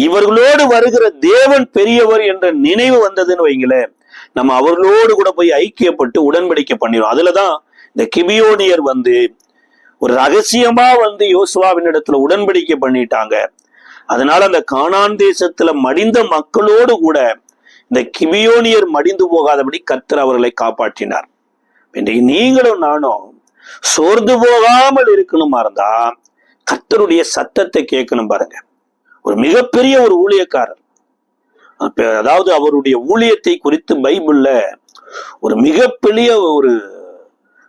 இவர்களோடு வருகிற தேவன் பெரியவர் என்ற நினைவு வந்ததுன்னு வைங்களேன், நம்ம அவர்களோடு கூட போய் ஐக்கியப்பட்டு உடன்படிக்கை பண்ணிடும். அதுலதான் இந்த கிபியோனியர் வந்து ஒரு ரகசியமா வந்து யோசுவாவின் இடத்துல உடன்படிக்கை பண்ணிட்டாங்க. அதனால அந்த கானான் தேசத்துல மடிந்த மக்களோடு கூட இந்த கிபியோனியர் மடிந்து போகாதபடி கர்த்தர் அவர்களை காப்பாற்றினார். இன்றைக்கு நீங்களும் நானும் சோர்ந்து போகாமல் இருக்கணுமா இருந்தா கர்த்தருடைய சத்தத்தை கேட்கணும் பாருங்க. ஒரு மிகப்பெரிய ஒரு ஊழியக்காரர், அதாவது அவருடைய ஊழியத்தை குறித்து பைபிள்ல ஒரு மிகப்பெரிய ஒரு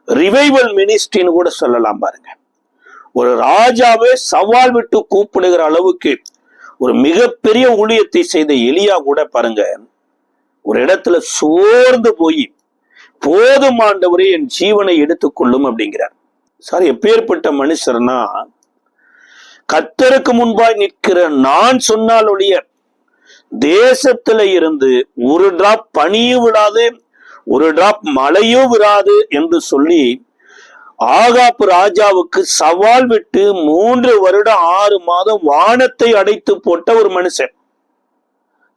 ரிவைவல் மினிஸ்ட்ரின்னு கூட சொல்லலாம் பாருங்க. ஒரு ராஜாவே சவால் விட்டு கூப்பிடுகிற அளவுக்கு ஒரு மிகப்பெரிய ஊழியத்தை செய்த எலியா கூட பாருங்க, ஒரு இடத்துல சோர்ந்து போய் போதும் ஆண்டவரே என் ஜீவனை எடுத்துக்கொள்ளும் அப்படிங்கிறார். சார், எப்பேற்பட்ட மனுஷர்னா, கர்த்தருக்கு முன்பாய் நிற்கிற நான் சொன்னால் ஒழிய தேசத்துல இருந்து ஒரு டிராப் பனியும் விடாது, ஒரு டிராப் மழையும் விடாது என்று சொல்லி ஆகாப்பு ராஜாவுக்கு சவால் விட்டு 3 வருடம் 6 மாதம் வானத்தை அடைத்து போட்ட ஒரு மனுஷன்.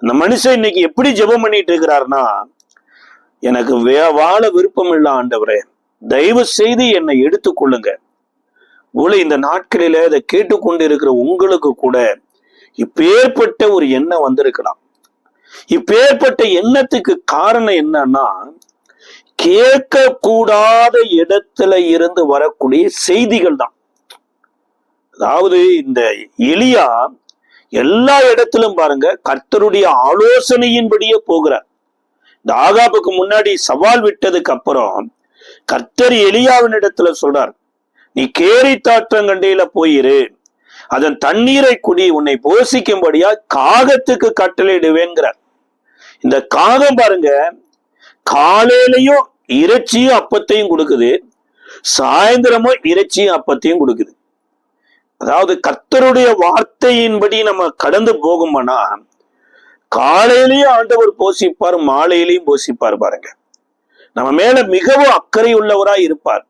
அந்த மனுஷன் இன்னைக்கு எப்படி ஜெபம் பண்ணிட்டு இருக்கிறார்னா, எனக்கு வாழ விருப்பம் இல்ல ஆண்டவரே, தயவு செய்து என்னை எடுத்துக்கொள்ளுங்க. போல இந்த நாட்களில இதை கேட்டுக்கொண்டு இருக்கிற உங்களுக்கு கூட இப்பேற்பட்ட ஒரு எண்ணம் வந்திருக்கலாம். இப்பேற்பட்ட எண்ணத்துக்கு காரணம் என்னன்னா, கேட்க கூடாத இடத்துல இருந்து வரக்கூடிய செய்திகள் தான். அதாவது இந்த எலியா எல்லா இடத்திலும் பாருங்க கர்த்தருடைய ஆலோசனையின்படியே போகிறார். இந்த ஆகாபுக்கு முன்னாடி சவால் விட்டதுக்கு அப்புறம் கர்த்தர் எலியாவின் இடத்துல சொல்றார், நீ கேரித்தாற்றங்கண்டையில போயிரு, அதன் தண்ணீரை குடி, உன்னை போஷிக்கும்படியா காகத்துக்கு கட்டளையிடுவேன்கிறார். இந்த காகம் பாருங்க காலையிலையும் இறைச்சியும் அப்பத்தையும் கொடுக்குது, சாயந்தரமும் இறைச்சியும் அப்பத்தையும் கொடுக்குது. அதாவது கர்த்தருடைய வார்த்தையின்படி நம்ம கடந்து போகும்னா காலையிலையும் ஆண்டவர் போஷிப்பார், மாலையிலையும் போஷிப்பார். பாருங்க, நம்ம மேல மிகவும் அக்கறை உள்ளவராய் இருப்பார்.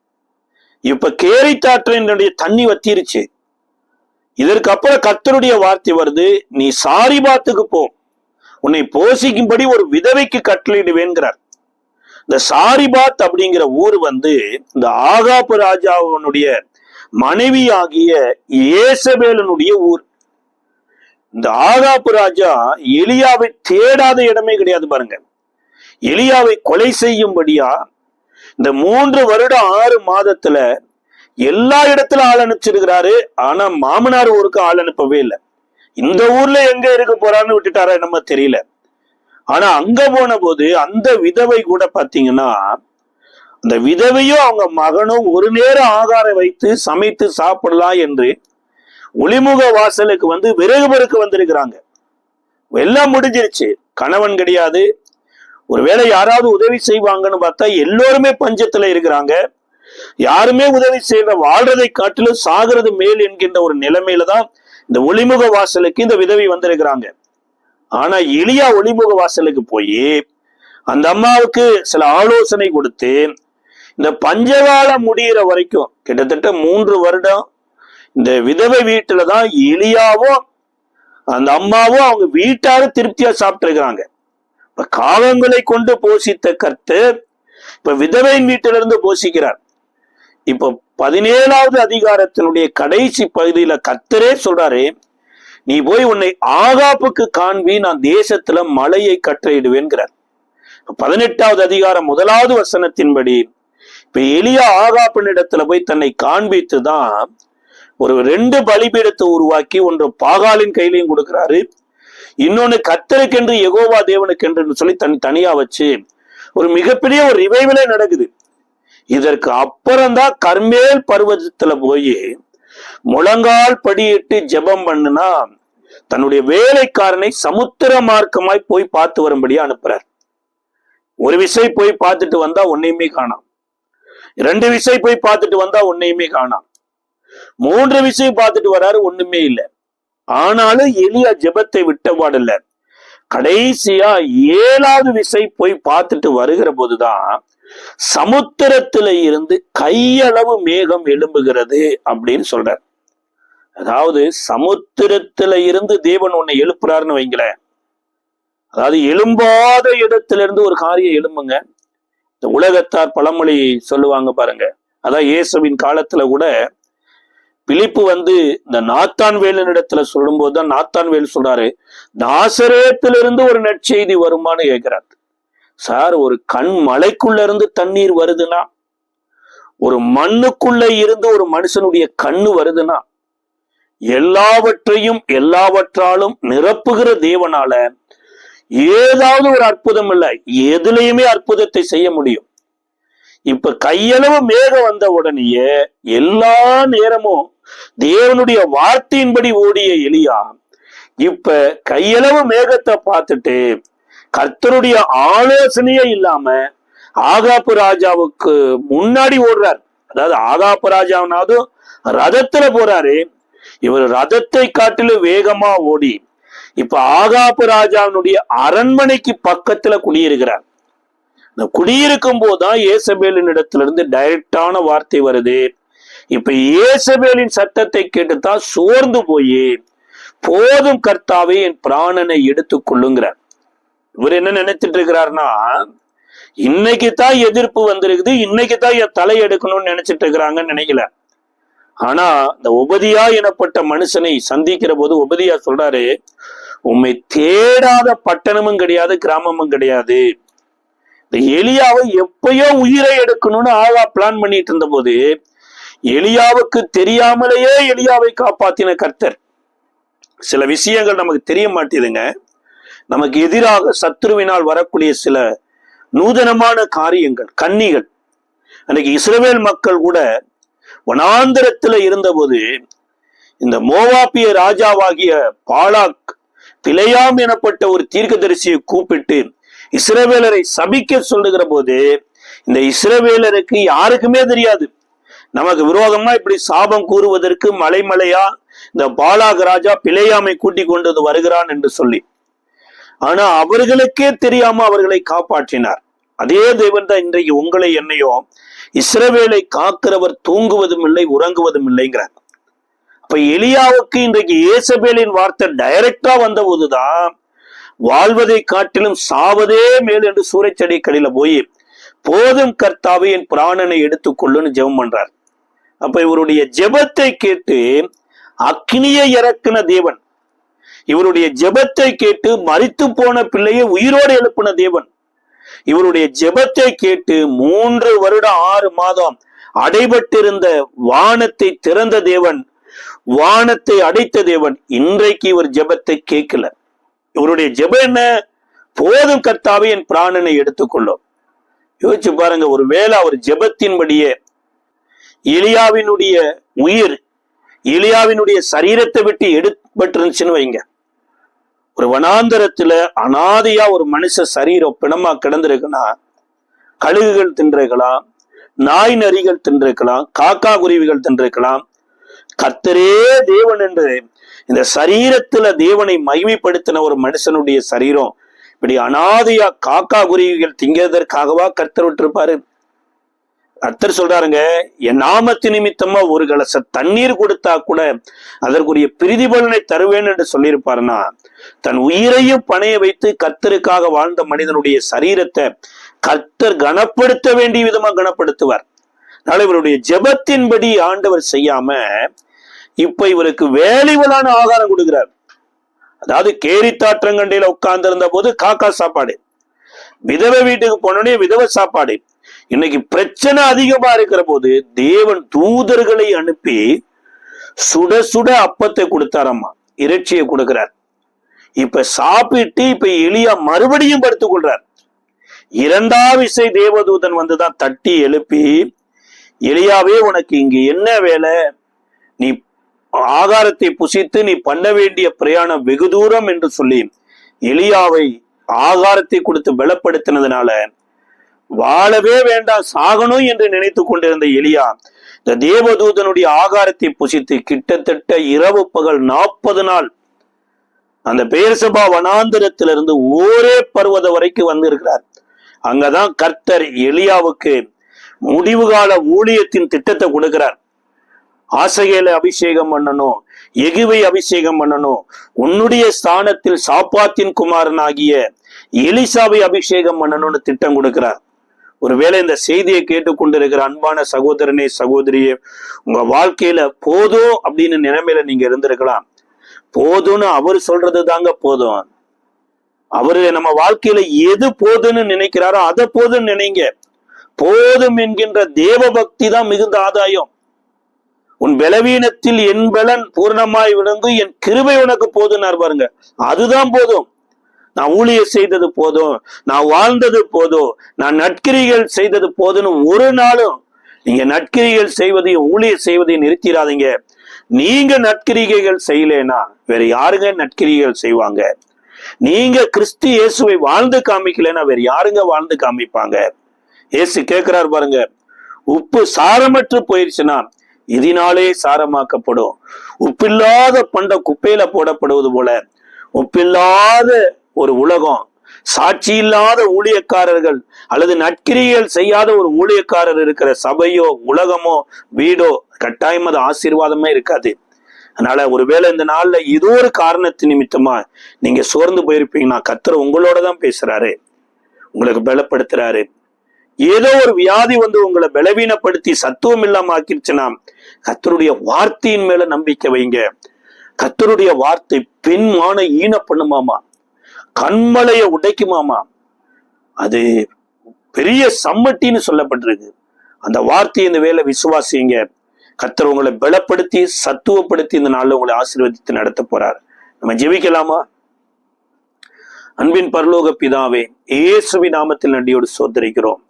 இப்ப கேரித்தாற்றினுடைய தண்ணி வத்திருச்சு, இதற்கு அப்புறம் கர்த்தருடைய வார்த்தை வருது, நீ சாரிபாத்துக்கு போ, உன்னை போஷிக்கும்படி ஒரு விதவைக்கு கட்டளையிடுவேன்கிறார். இந்த சாரிபாத் அப்படிங்கிற ஊர் இந்த ஆகாபு ராஜாவினுடைய மனைவி ஆகிய ஏசபேலனுடைய ஊர். இந்த ஆகாபு ராஜா எலியாவை தேடாத இடமே கிடையாது. பாருங்க, எலியாவை கொலை செய்யும்படியா இந்த 3 வருடம் 6 மாதத்துல எல்லா இடத்துல ஆள் அனுப்பிச்சிருக்கிறாரு. ஆனா மாமனார் ஊருக்கு ஆள் அனுப்பவே இல்லை. இந்த ஊர்ல எங்க இருக்க போறான்னு விட்டுட்டாரா நம்ம தெரியல. ஆனா அங்க போன போது அந்த விதவை கூட பாத்தீங்கன்னா, அந்த விதவையும் அவங்க மகனும் ஒரு நேரம் ஆகாரம் வைத்து சமைத்து சாப்பிடலாம் என்று ஒளிமுக வாசலுக்கு விறகு பருக்க வந்திருக்கிறாங்க. எல்லாம் முடிஞ்சிருச்சு, கணவன் கிடையாது. ஒருவேளை யாராவது உதவி செய்வாங்கன்னு பார்த்தா எல்லோருமே பஞ்சத்துல இருக்கிறாங்க. யாருமே உதவி செய்யற, வாழ்றதை காட்டிலும் சாகிறது மேல் என்கின்ற ஒரு நிலைமையில தான் இந்த ஒளிமுக வாசலுக்கு இந்த விதவை வந்திருக்கிறாங்க. ஆனா எலியா ஒளிமுக வாசலுக்கு போய் அந்த அம்மாவுக்கு சில ஆலோசனை கொடுத்து இந்த பஞ்சகாலம் முடிகிற வரைக்கும் கிட்டத்தட்ட 3 வருடம் இந்த விதவை வீட்டுலதான் எலியாவும் அந்த அம்மாவும் அவங்க வீட்டாரும் திருப்தியா சாப்பிட்டு இருக்கிறாங்க. இப்ப காகங்களை கொண்டு போஷித்த கர்த்தர் இப்ப விதவையின் வீட்டில இருந்து போஷிக்கிறார். இப்ப 17வது அதிகாரத்தினுடைய கடைசி பகுதியில கர்த்தரே சொல்றாரு, நீ போய் உன்னை ஆகாப்புக்கு காண்பி, நான் தேசத்துல மழையை கட்டளையிடுவேன்கிறார். 18வது அதிகாரம் 1வது வசனத்தின்படி இப்ப எலியா ஆகாப்பின் இடத்துல போய் தன்னை காண்பித்துதான் ஒரு 2 பலிபீடத்தை உருவாக்கி, ஒன்று பாகாலின் கையிலையும் கொடுக்கிறாரு, இன்னொன்னு கர்த்தருக்கென்று யெகோவா தேவனுக்கென்று சொல்லி தனியா வச்சு ஒரு மிகப்பெரிய ஒரு ரிவைவலே நடக்குது. இதற்கு அப்புறம்தான் கர்மேல் பர்வதத்துல போய் முழங்கால் படியிட்டு ஜெபம் பண்ணுனா தன்னுடைய வேலைக்காரனை சமுத்திர மார்க்கமாய் போய் பார்த்து வரும்படியா அனுப்புறார். ஒரு விசை போய் பார்த்துட்டு வந்தா ஒன்னையுமே காணாம், 2 விசை போய் பார்த்துட்டு வந்தா ஒன்னையுமே காணாம், 3 விசை பார்த்துட்டு வராரு, ஒண்ணுமே இல்லை. ஆனாலும் எலியா ஜெபத்தை விட்டபாடில்ல. கடைசியா 7வது விசை போய் பார்த்துட்டு வருகிற போதுதான் சமுத்திரத்துல இருந்து கையளவு மேகம் எழும்புகிறது அப்படின்னு சொல்றார். அதாவது சமுத்திரத்துல இருந்து தேவன் உன்னை எழுப்புறாருன்னு வைங்களேன். அதாவது எழும்பாத இடத்துல இருந்து ஒரு காரியம் எழும்புங்க. இந்த உலகத்தார் பழமொழி சொல்லுவாங்க பாருங்க. அதான் இயேசுவின் காலத்துல கூட பிலிப்பு இந்த நாத்தான் வேலின் இடத்துல சொல்லும் போதுதான் நாத்தான் வேல் சொல்றாரு, நாசரேத்திலிருந்து ஒரு நற்செய்தி வருமானு கேட்கிறார். சார், ஒரு கண் மலைக்குள்ள இருந்து தண்ணீர் வருதுன்னா, ஒரு மண்ணுக்குள்ள இருந்து ஒரு மனுஷனுடைய கண்ணு வருதுன்னா, எல்லாவற்றையும் எல்லாவற்றாலும் நிரப்புகிற தேவனால ஏதாவது ஒரு அற்புதம் இல்லை, எதுலையுமே அற்புதத்தை செய்ய முடியும். இப்ப கையளவு மேகம் வந்த உடனேயே எல்லா நேரமும் தேவனுடைய வார்த்தையின்படி ஓடிய எலியா இப்ப கையளவு மேகத்தை பார்த்துட்டு கர்த்தருடைய ஆலோசனையே இல்லாம ஆகாப்பு ராஜாவுக்கு முன்னாடி ஓடுறார். அதாவது ஆகாப்பு ராஜாவனாவது ரதத்துல போறாரு, இவர் ரதத்தை காட்டிலும் வேகமா ஓடி இப்ப ஆகாப்பு ராஜாவினுடைய அரண்மனைக்கு பக்கத்துல குடியிருக்கிறார். இந்த குடியிருக்கும் போதுதான் ஏசபேலின் இடத்திலிருந்து டைரக்டான வார்த்தை வருது. இப்ப ஏசபேலின் சத்தத்தை கேட்டுத்தான் சோர்ந்து போய் போதும் கர்த்தாவே என் பிராணனை எடுத்துக் கொள்ளுங்கிறார். இவர் என்ன நினைச்சிட்டு இருக்கிறார்னா, இன்னைக்கு தான் எதிர்ப்பு வந்திருக்குது, இன்னைக்கு தான் என் தலை எடுக்கணும்னு நினைச்சிட்டு இருக்கிறாங்கன்னு நினைக்கல. ஆனா இந்த உபதியா எனப்பட்ட மனுஷனை சந்திக்கிற போது உபதியா சொல்றாரு, உம்மை தேடாத பட்டணமும் கிடையாது, கிராமமும் கிடையாது. இந்த எலியாவை எப்பயோ உயிரை எடுக்கணும்னு ஆகா பிளான் பண்ணிட்டு இருந்த போது எலியாவுக்கு தெரியாமலேயே எலியாவை காப்பாத்தின கர்த்தர். சில விஷயங்கள் நமக்கு தெரிய மாட்டேதுங்க. நமக்கு எதிராக சத்துருவினால் வரக்கூடிய சில நூதனமான காரியங்கள், கன்னிகள். அன்னைக்கு இஸ்ரவேல் மக்கள் கூட வனாந்தரத்துல இருந்தபோது இந்த மோவாபிய ராஜாவாகிய பாலாக் பிலேயாம் எனப்பட்ட ஒரு தீர்க்கதரிசியை கூப்பிட்டு இஸ்ரவேலரை சபிக்க சொல்லுகிற போது இந்த இஸ்ரவேலருக்கு யாருக்குமே தெரியாது நமக்கு விரோதமா இப்படி சாபம் கூறுவதற்கு மலைமலையா இந்த பாலாக் ராஜா பிலேயாமை கூட்டிக் கொண்டு வருகிறான் என்று சொல்லி. ஆனா அவர்களுக்கே தெரியாம அவர்களை காப்பாற்றினார். அதே தேவன் தான் இன்றைக்கு உங்களை என்னையோ இஸ்ரவேலை காக்கிறவர் தூங்குவதும் இல்லை உறங்குவதும் இல்லைங்கிறார். அப்ப எலியாவுக்கு இன்றைக்கு ஏசபேலின் வார்த்தை டைரக்டா வந்த போதுதான் வாழ்வதை காட்டிலும் சாவதே மேல் என்று சூறைச்செடி கடியில போய் போதும் கர்த்தாவே என் பிராணனை எடுத்துக்கொள்ளுன்னு ஜெபம் பண்றார். அப்ப இவருடைய ஜெபத்தை கேட்டு அக்னியை இறக்குன தேவன், இவருடைய ஜெபத்தை கேட்டு மரித்து போன பிள்ளையை உயிரோடு எழுப்பின தேவன், இவருடைய ஜெபத்தை கேட்டு 3 வருடம் 6 மாதம் அடைபட்டிருந்த வானத்தை திறந்த தேவன், வானத்தை அடைத்த தேவன் இன்றைக்கு இவர் ஜெபத்தை கேட்கல. இவருடைய ஜெபம் என்ன? போதும் கர்த்தாவே என் பிராணனை எடுத்துக்கொள்ளும். யோசிச்சு பாருங்க, ஒரு வேளை அவர் ஜெபத்தின்படியே எலியாவினுடைய உயிர் எலியாவினுடைய சரீரத்தை விட்டு எடுபட்டிருந்துச்சுன்னு வைங்க, ஒரு வனாந்தரத்துல அனாதையா ஒரு மனுஷ சரீரம் பிணமா கிடந்திருக்குன்னா கழுகுகள் தின்றிருக்கலாம், நாய் நரிகள் தின்றிருக்கலாம், காக்கா குருவிகள் தின்றிருக்கலாம். கர்த்தரே தேவன் என்று இந்த சரீரத்துல தேவனை மகிமைப்படுத்தின ஒரு மனுஷனுடைய சரீரம் இப்படி அனாதையா காக்கா குருவிகள் திங்கிறதற்காகவா கர்த்தர் விட்டுருப்பாரு? கர்த்தர் சொல்றாருங்க, என் நாமத்து நிமித்தமா ஒரு கலச தண்ணீர் கொடுத்தா கூட அதற்குரிய பிரதிபலனை தருவேன் என்று சொல்லியிருப்பாருன்னா, தன் உயிரையும் பணைய வைத்து கர்த்தருக்காக வாழ்ந்த மனிதனுடைய சரீரத்தை கர்த்தர் கனப்படுத்த வேண்டிய விதமா கனப்படுத்துவார். அதனால இவருடைய ஜெபத்தின்படி ஆண்டவர் செய்யாம இப்ப இவருக்கு வேலைவலான ஆகாரம் கொடுக்கிறார். அதாவது கேரித்தாற்றங்கண்டையில உட்கார்ந்து இருந்த போது காக்கா சாப்பாடு, விதவை வீட்டுக்கு போனோடனே விதவை சாப்பாடு. இன்னைக்கு பிரச்சனை அதிகமா இருக்கிற போது தேவன் தூதர்களை அனுப்பி சுட சுட அப்பத்தை கொடுத்தாரம்மா, இறைச்சியை கொடுக்கிறார். இப்ப சாப்பிட்டு இப்ப எலியா மறுபடியும் படுத்துக் கொள்றார். 2வது விசை தேவதூதன் வந்துதான் தட்டி எழுப்பி, எலியாவே உனக்கு இங்கு என்ன வேலை? நீ ஆகாரத்தை புசித்து நீ பண்ண வேண்டிய பிரயாணம் வெகு தூரம் என்று சொல்லி எலியாவை ஆகாரத்தை கொடுத்து பலப்படுத்தினதுனால வாழவே வேண்டாம், சாகணும் என்று நினைத்து கொண்டிருந்த எலியா இந்த தேவதூதனுடைய ஆகாரத்தை புசித்து கிட்டத்தட்ட இரவு பகல் 40 நாள் அந்த பெயர்சபா வனாந்தரத்திலிருந்து ஓரே பர்வத வரைக்கும் வந்திருக்கிறார். அங்கதான் கர்த்தர் எலியாவுக்கு முடிவு கால ஊழியத்தின் திட்டத்தை கொடுக்கிறார். ஆசகேலை அபிஷேகம் பண்ணணும், எகுவை அபிஷேகம் பண்ணணும், உன்னுடைய ஸ்தானத்தில் சாப்பாத்தின் குமாரனாகிய எலிசாவை அபிஷேகம் பண்ணணும்னு திட்டம் கொடுக்கிறார். ஒருவேளை இந்த செய்தியை கேட்டுக்கொண்டிருக்கிற அன்பான சகோதரனே சகோதரியே, உங்க வாழ்க்கையில போதும் அப்படின்னு நிலைமையில நீங்க இருந்திருக்கலாம். போதும்னு அவர் சொல்றது தாங்க போதும். அவரு நம்ம வாழ்க்கையில எது போதுன்னு நினைக்கிறாரோ அதை போதும்னு நினைங்க. போதும் என்கின்ற தேவ பக்தி தான் மிகுந்த ஆதாயம். உன் பலவீனத்தில் என் பலன் பூர்ணமாய் விளங்கு, என் கிருபை உனக்கு போதும்னார் பாருங்க. அதுதான் போதும். நான் ஊழியர் செய்தது போதும், நான் வாழ்ந்தது போதும், நான் நற்கிரிகள் செய்தது போதும்னு ஒரு நாளும் நீங்க நற்கிரிகள் செய்வதையும் ஊழியர் செய்வதையும் நிறுத்திடாதீங்க. நீங்க நற்கிரிகைகள் செய்யலைன்னா வேற யாருங்க நற்கிரிகைகள் செய்வாங்க? நீங்க கிறிஸ்து இயேசுவை வாழ்ந்து காமிக்கலைன்னா வேற யாருங்க வாழ்ந்து காமிப்பாங்க? இயேசு கேட்கிறார் பாருங்க, உப்பு சாரமற்று போயிருச்சுன்னா இதனாலே சாரமாக்கப்படும். உப்பில்லாத பண்டம் குப்பையில போடப்படுவது போல உப்பில்லாத ஒரு உலகம், சாட்சி இல்லாத ஊழியக்காரர்கள் அல்லது நற்கிரிகள் செய்யாத ஒரு ஊழியக்காரர் இருக்கிற சபையோ உலகமோ வீடோ கட்டாயம் அது ஆசீர்வாதமே இருக்காது. அதனால ஒருவேளை இந்த நாள்ல ஏதோ ஒரு காரணத்து நிமித்தமா நீங்க சோர்ந்து போயிருப்பீங்கன்னா கர்த்தர் உங்களோட தான் பேசுறாரு, உங்களுக்கு பலப்படுத்துறாரு. ஏதோ ஒரு வியாதி வந்து உங்களை பலவீனப்படுத்தி சத்துவம் இல்லாம ஆக்கிருச்சுன்னா கர்த்தருடைய வார்த்தையின் மேல நம்பிக்கை வைங்க. கர்த்தருடைய வார்த்தை பெண்மான ஈன பண்ணுமாமா, கண்மலையை உடைக்குமாமா, அது பெரிய சம்மட்டின்னு சொல்லப்பட்டிருக்கு. அந்த வார்த்தையை இந்த வேலை விசுவாசிங்க. கர்த்தர் உங்களை பலப்படுத்தி சத்துவப்படுத்தி இந்த நாள்ல உங்களை ஆசீர்வதித்து நடத்த போறார். நம்ம ஜெபிக்கலாமா? அன்பின் பரலோக பிதாவே, இயேசுவின் நாமத்தில் நன்றியோடு சோதரிக்கிறோம்.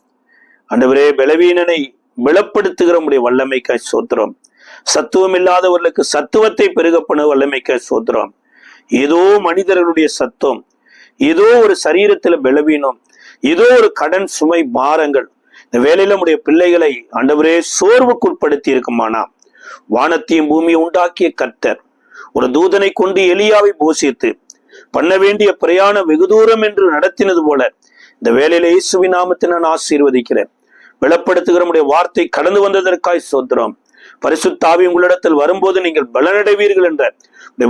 ஆண்டவரே, பலவீனனை பலப்படுத்துகிற உடைய வல்லமைக்காய் சோத்திரம். சத்துவம் இல்லாதவர்களுக்கு சத்துவத்தை பெருக பண்ண வல்லமைக்காய் சோத்திரம். ஏதோ மனிதர்களுடைய சத்தம், ஏதோ ஒரு சரீரத்துல பலவீனம், ஏதோ ஒரு கடன் சுமை பாரங்கள் இந்த வேலையில நம்முடைய பிள்ளைகளை ஆண்டவரே சோர்வுக்குட்படுத்தி இருக்குமானா, வானத்தையும் பூமியை உண்டாக்கிய கர்த்தர் ஒரு தூதனை கொண்டு எலியாவை போஷித்து பண்ண வேண்டிய பிரயாணம் வெகு தூரம் என்று நடத்தினது போல இந்த வேலையில இயேசுவின் நாமத்தை நான் ஆசீர்வதிக்கிறேன். பலப்படுத்துகிற நம்முடைய வார்த்தை கடந்து வந்ததற்காய் சோத்திரம். பரிசுத்த ஆவி உங்களிடத்தில் வரும்போது நீங்கள் பலனடைவீர்கள் என்ற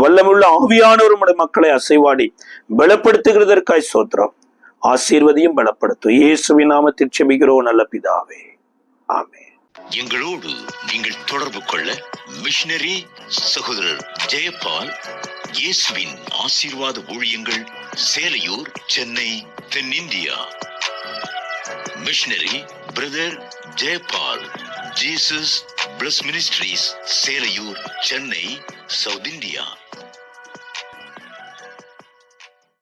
வல்லமுள்ள ஆவியானவர் உடைய மக்களை அசைவாடி பலப்படுத்துகிறதற்காய் சோத்திரம். ஆசீர்வதியும் பலப்படுத்தும். இயேசுவின் நாமத்தில் ஜெபிக்கிறோம் நல்ல பிதாவே, ஆமென். எங்களோடு நீங்கள் தொடர்பு கொள்ள மிஷனரி சகோதரர் ஜெயபால், இயேசுவின் ஆசீர்வாத ஊழியங்கள், சேலையூர், சென்னை, தென்னிந்தியா. Missionary brother Jayapal, Jesus plus ministries, Selaiyur, Chennai, south India.